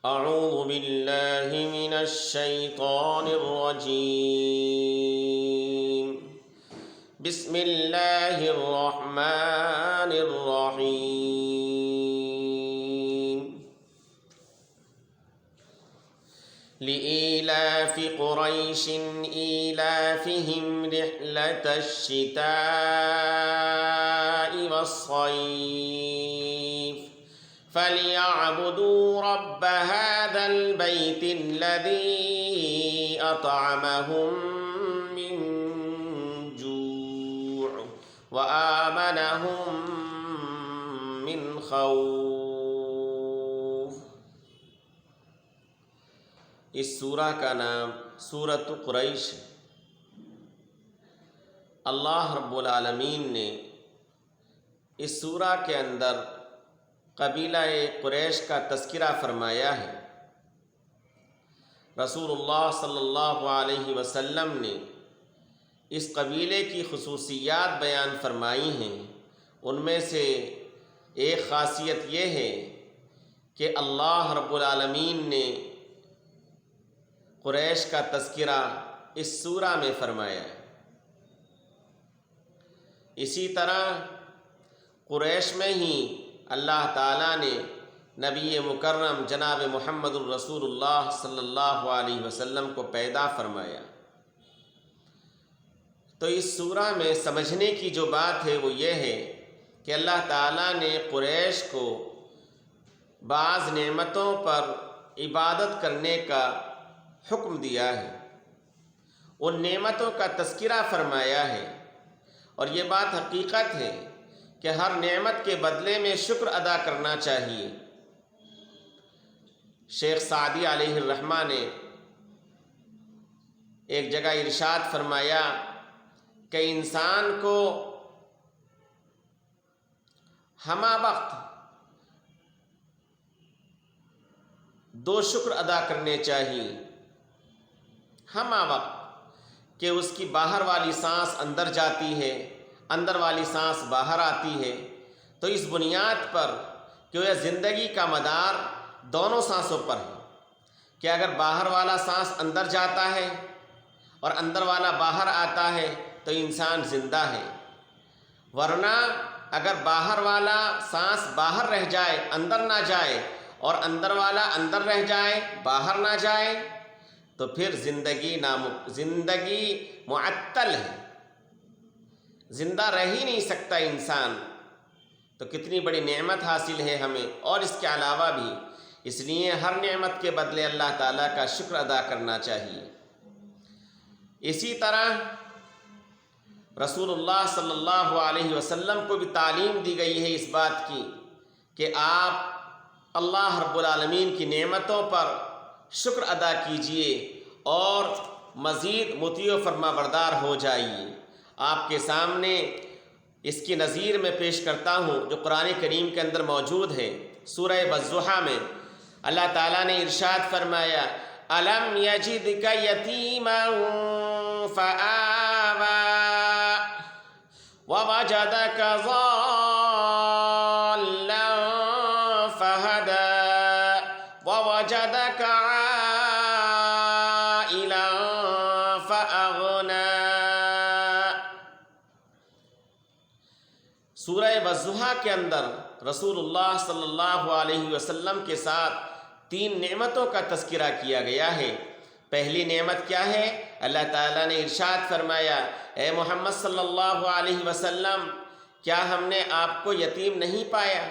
أعوذ بالله من الشيطان الرجيم. بسم الله الرحمن الرحيم. لإيلاف قريش إيلافهم رحلة الشتاء والصيف فليعبدوا رب هذا البيت الذي أطعمهم من جوع وآمنهم من خوف. اس سورہ کا نام سورۃ قریش ہے. اللہ رب العالمین نے اس سورہ کے اندر قبیلہ قریش کا تذکرہ فرمایا ہے. رسول اللہ صلی اللہ علیہ وسلم نے اس قبیلے کی خصوصیات بیان فرمائی ہیں. ان میں سے ایک خاصیت یہ ہے کہ اللہ رب العالمین نے قریش کا تذکرہ اس سورہ میں فرمایا ہے. اسی طرح قریش میں ہی اللہ تعالیٰ نے نبی مکرم جناب محمد الرسول اللہ صلی اللہ علیہ وسلم کو پیدا فرمایا. تو اس سورہ میں سمجھنے کی جو بات ہے وہ یہ ہے کہ اللہ تعالیٰ نے قریش کو بعض نعمتوں پر عبادت کرنے کا حکم دیا ہے. ان نعمتوں کا تذکرہ فرمایا ہے اور یہ بات حقیقت ہے کہ ہر نعمت کے بدلے میں شکر ادا کرنا چاہیے. شیخ سعدی علیہ الرحمہ نے ایک جگہ ارشاد فرمایا کہ انسان کو ہمہ وقت دو شکر ادا کرنے چاہیے. ہمہ وقت کہ اس کی باہر والی سانس اندر جاتی ہے، اندر والی سانس باہر آتی ہے. تو اس بنیاد پر کہ یہ زندگی کا مدار دونوں سانسوں پر ہے کہ اگر باہر والا سانس اندر جاتا ہے اور اندر والا باہر آتا ہے تو انسان زندہ ہے. ورنہ اگر باہر والا سانس باہر رہ جائے، اندر نہ جائے، اور اندر والا اندر رہ جائے، باہر نہ جائے، تو پھر زندگی معطل ہے، زندہ رہ ہی نہیں سکتا انسان. تو کتنی بڑی نعمت حاصل ہے ہمیں، اور اس کے علاوہ بھی. اس لیے ہر نعمت کے بدلے اللہ تعالیٰ کا شکر ادا کرنا چاہیے. اسی طرح رسول اللہ صلی اللہ علیہ وسلم کو بھی تعلیم دی گئی ہے اس بات کی کہ آپ اللہ رب العالمین کی نعمتوں پر شکر ادا کیجئے اور مزید مطیع و فرما بردار ہو جائیے. آپ کے سامنے اس کی نظیر میں پیش کرتا ہوں جو قرآن کریم کے اندر موجود ہے. سورہ والضحیٰ میں اللہ تعالیٰ نے ارشاد فرمایا أَلَمْ يَجِدْكَ يَتِيمًا فَآوَى وَوَجَدَكَ ضَالًّا فَهَدَى وَوَجَدَكَ عَائِلًا فَأَغْنَى. سورہ والضحیٰ کے اندر رسول اللہ صلی اللہ علیہ وسلم کے ساتھ 3 نعمتوں کا تذکرہ کیا گیا ہے. پہلی نعمت کیا ہے؟ اللہ تعالیٰ نے ارشاد فرمایا اے محمد صلی اللہ علیہ وسلم کیا ہم نے آپ کو یتیم نہیں پایا؟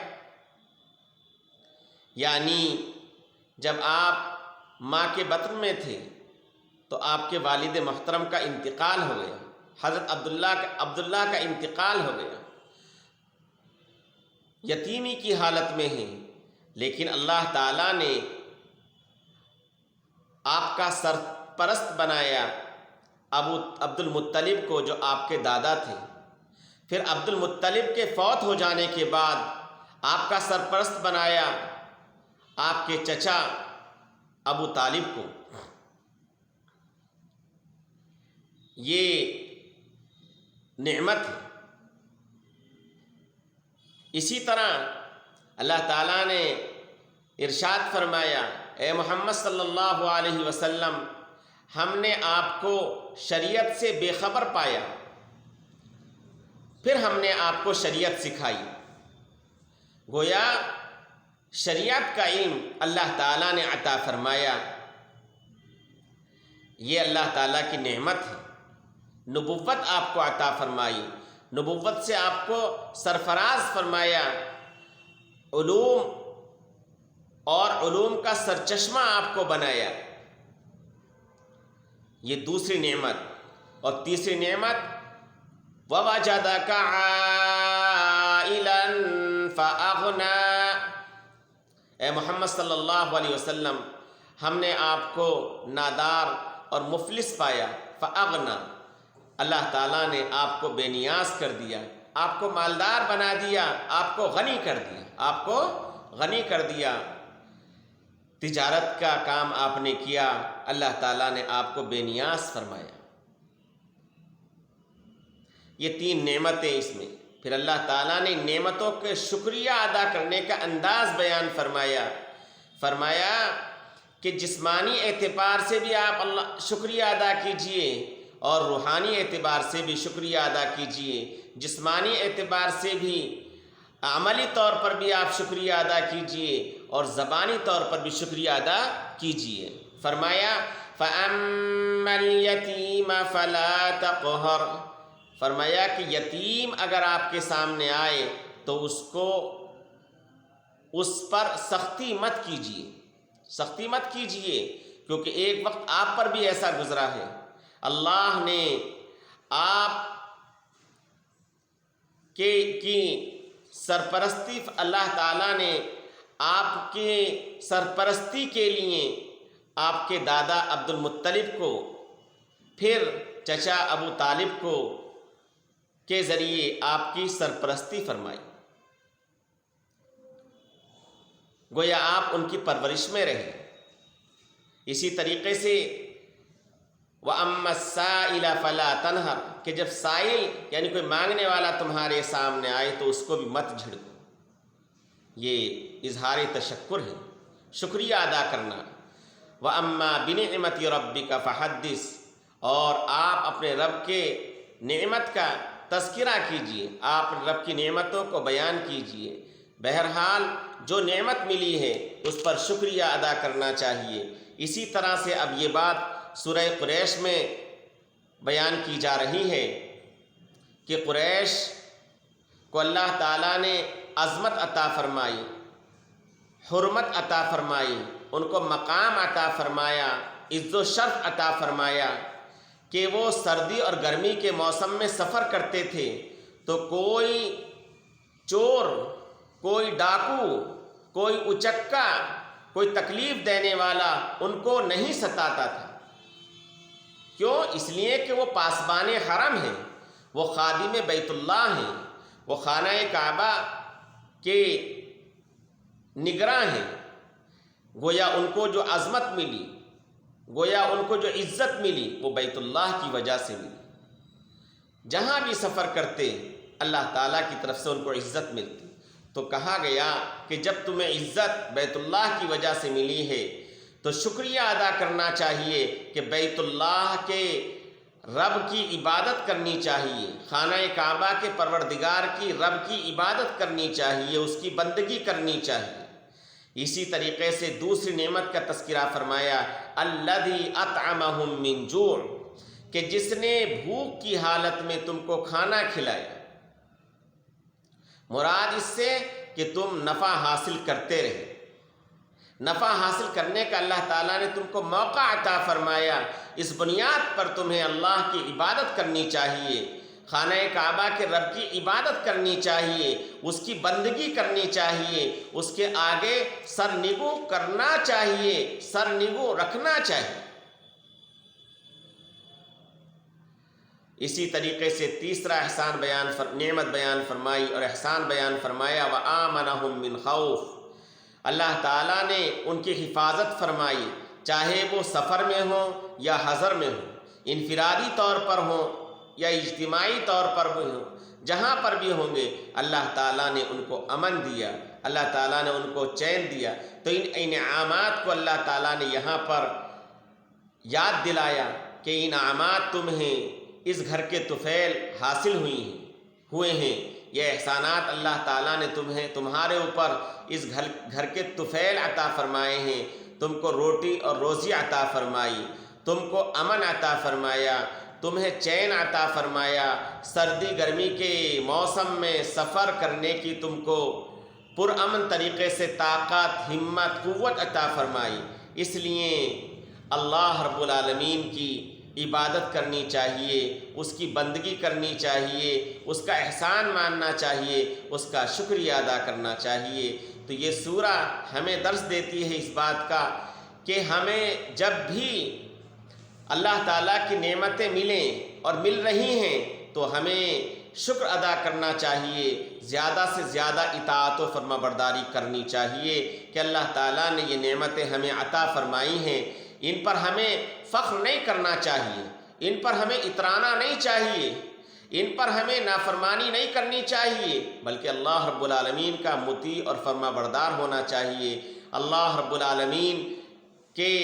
یعنی جب آپ ماں کے بطن میں تھے تو آپ کے والد محترم کا انتقال ہو گیا، حضرت عبداللہ کا انتقال ہو گیا، یتیمی کی حالت میں ہیں. لیکن اللہ تعالیٰ نے آپ کا سرپرست بنایا عبد المطلب کو جو آپ کے دادا تھے. پھر عبد المطلب کے فوت ہو جانے کے بعد آپ کا سرپرست بنایا آپ کے چچا ابو طالب کو. یہ نعمت ہے. اسی طرح اللہ تعالیٰ نے ارشاد فرمایا اے محمد صلی اللہ علیہ وسلم ہم نے آپ کو شریعت سے بے خبر پایا، پھر ہم نے آپ کو شریعت سکھائی۔ گویا شریعت کا علم اللہ تعالیٰ نے عطا فرمایا، یہ اللہ تعالیٰ کی نعمت ہے۔ نبوت آپ کو عطا فرمائی، نبوت سے آپ کو سرفراز فرمایا، علوم اور علوم کا سرچشمہ آپ کو بنایا، یہ دوسری نعمت۔ اور تیسری نعمت وَوَجَدَكَ عَائِلًا فَأَغْنَىٰ، اے محمد صلی اللہ علیہ وسلم ہم نے آپ کو نادار اور مفلس پایا، فَأَغْنَىٰ، اللہ تعالیٰ نے آپ کو بے نیاز کر دیا، آپ کو مالدار بنا دیا، آپ کو غنی کر دیا، آپ کو غنی کر دیا۔ تجارت کا کام آپ نے کیا، اللہ تعالیٰ نے آپ کو بے نیاز فرمایا۔ یہ تین نعمتیں اس میں۔ پھر اللہ تعالیٰ نے نعمتوں کے شکریہ ادا کرنے کا انداز بیان فرمایا، فرمایا کہ جسمانی اعتبار سے بھی آپ اللہ شکریہ ادا کیجئے اور روحانی اعتبار سے بھی شکریہ ادا کیجئے۔ جسمانی اعتبار سے بھی عملی طور پر بھی آپ شکریہ ادا کیجئے اور زبانی طور پر بھی شکریہ ادا کیجئے۔ فرمایا فَأَمَّا الْيَتِيمَ فَلَا تَقْهَرْ، فرمایا کہ یتیم اگر آپ کے سامنے آئے تو اس پر سختی مت کیجئے، سختی مت کیجئے، کیونکہ ایک وقت آپ پر بھی ایسا گزرا ہے۔ اللہ نے آپ کی سرپرستی، اللہ تعالیٰ نے آپ کے سرپرستی کے لیے آپ کے دادا عبد المطلب کو، پھر چچا ابو طالب کو کے ذریعے آپ کی سرپرستی فرمائی۔ گویا آپ ان کی پرورش میں رہے۔ اسی طریقے سے وَأَمَّا السَّائِلَ فَلَا تَنْهَرْ، کہ جب سائل یعنی کوئی مانگنے والا تمہارے سامنے آئے تو اس کو بھی مت جھڑکو۔ یہ اظہار تشکر ہے، شکریہ ادا کرنا۔ وَأَمَّا بِنِعْمَتِ رَبِّكَ فَحَدِّثْ، اور آپ اپنے رب کے نعمت کا تذکرہ کیجئے، آپ رب کی نعمتوں کو بیان کیجئے۔ بہرحال جو نعمت ملی ہے اس پر شکریہ ادا کرنا چاہیے۔ اسی طرح سے اب یہ بات سورہ قریش میں بیان کی جا رہی ہے کہ قریش کو اللہ تعالیٰ نے عظمت عطا فرمائی، حرمت عطا فرمائی، ان کو مقام عطا فرمایا، عز و شرف عطا فرمایا کہ وہ سردی اور گرمی کے موسم میں سفر کرتے تھے تو کوئی چور، کوئی ڈاکو، کوئی اچکا، کوئی تکلیف دینے والا ان کو نہیں ستاتا تھا۔ کیوں؟ اس لیے کہ وہ پاسبان حرم ہیں، وہ خادم بیت اللہ ہیں، وہ خانہ کعبہ کے نگراں ہیں۔ گویا ان کو جو عظمت ملی، گویا ان کو جو عزت ملی وہ بیت اللہ کی وجہ سے ملی۔ جہاں بھی سفر کرتے اللہ تعالیٰ کی طرف سے ان کو عزت ملتی۔ تو کہا گیا کہ جب تمہیں عزت بیت اللہ کی وجہ سے ملی ہے تو شکریہ ادا کرنا چاہیے کہ بیت اللہ کے رب کی عبادت کرنی چاہیے، خانہ کعبہ کے پروردگار کی رب کی عبادت کرنی چاہیے، اس کی بندگی کرنی چاہیے۔ اسی طریقے سے دوسری نعمت کا تذکرہ فرمایا الذی اطعمہم من جوع، کہ جس نے بھوک کی حالت میں تم کو کھانا کھلایا۔ مراد اس سے کہ تم نفع حاصل کرتے رہے، نفع حاصل کرنے کا اللہ تعالیٰ نے تم کو موقع عطا فرمایا۔ اس بنیاد پر تمہیں اللہ کی عبادت کرنی چاہیے، خانہ کعبہ کے رب کی عبادت کرنی چاہیے، اس کی بندگی کرنی چاہیے، اس کے آگے سرنگو کرنا چاہیے، سرنگو رکھنا چاہیے۔ اسی طریقے سے تیسرا نعمت بیان فرمائی اور احسان بیان فرمایا وَآمَنَهُم مِّن خَوْفٍ، اللہ تعالیٰ نے ان کی حفاظت فرمائی، چاہے وہ سفر میں ہوں یا حضر میں ہوں، انفرادی طور پر ہوں یا اجتماعی طور پر بھی ہوں، جہاں پر بھی ہوں گے اللہ تعالیٰ نے ان کو امن دیا، اللہ تعالیٰ نے ان کو چین دیا۔ تو ان انعامات کو اللہ تعالیٰ نے یہاں پر یاد دلایا کہ انعامات تمہیں اس گھر کے طفیل حاصل ہوئے ہیں، یہ احسانات اللہ تعالیٰ نے تمہارے اوپر اس گھر کے طفیل عطا فرمائے ہیں، تم کو روٹی اور روزی عطا فرمائی، تم کو امن عطا فرمایا، تمہیں چین عطا فرمایا، سردی گرمی کے موسم میں سفر کرنے کی تم کو پرامن طریقے سے طاقت، ہمت، قوت عطا فرمائی۔ اس لیے اللہ رب العالمین کی عبادت کرنی چاہیے، اس کی بندگی کرنی چاہیے، اس کا احسان ماننا چاہیے، اس کا شکریہ ادا کرنا چاہیے۔ تو یہ سورہ ہمیں درس دیتی ہے اس بات کا کہ ہمیں جب بھی اللہ تعالیٰ کی نعمتیں ملیں اور مل رہی ہیں تو ہمیں شکر ادا کرنا چاہیے، زیادہ سے زیادہ اطاعت و فرما برداری کرنی چاہیے کہ اللہ تعالیٰ نے یہ نعمتیں ہمیں عطا فرمائی ہیں، ان پر ہمیں فخر نہیں کرنا چاہیے، ان پر ہمیں اترانا نہیں چاہیے، ان پر ہمیں نافرمانی نہیں کرنی چاہیے، بلکہ اللہ رب العالمین کا مطیع اور فرما بردار ہونا چاہیے، اللہ رب العالمین کے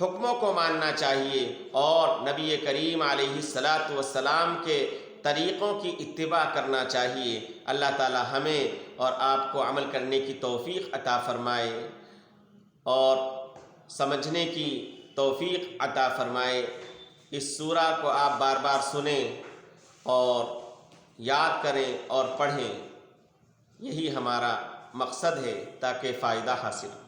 حکموں کو ماننا چاہیے اور نبی کریم علیہ السلام کے طریقوں کی اتباع کرنا چاہیے۔ اللہ تعالی ہمیں اور آپ کو عمل کرنے کی توفیق عطا فرمائے اور سمجھنے کی توفیق عطا فرمائے۔ اس سورہ کو آپ بار بار سنیں اور یاد کریں اور پڑھیں، یہی ہمارا مقصد ہے تاکہ فائدہ حاصل ہو۔